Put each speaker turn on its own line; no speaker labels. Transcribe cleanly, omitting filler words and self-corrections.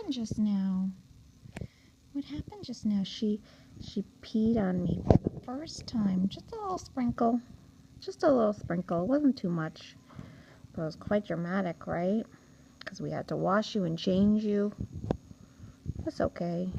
happened just now? What happened just now? She peed on me for the first time. Just a little sprinkle. Just a little sprinkle. It wasn't too much. But it was quite dramatic, right? Because we had to wash you and change you. That's okay.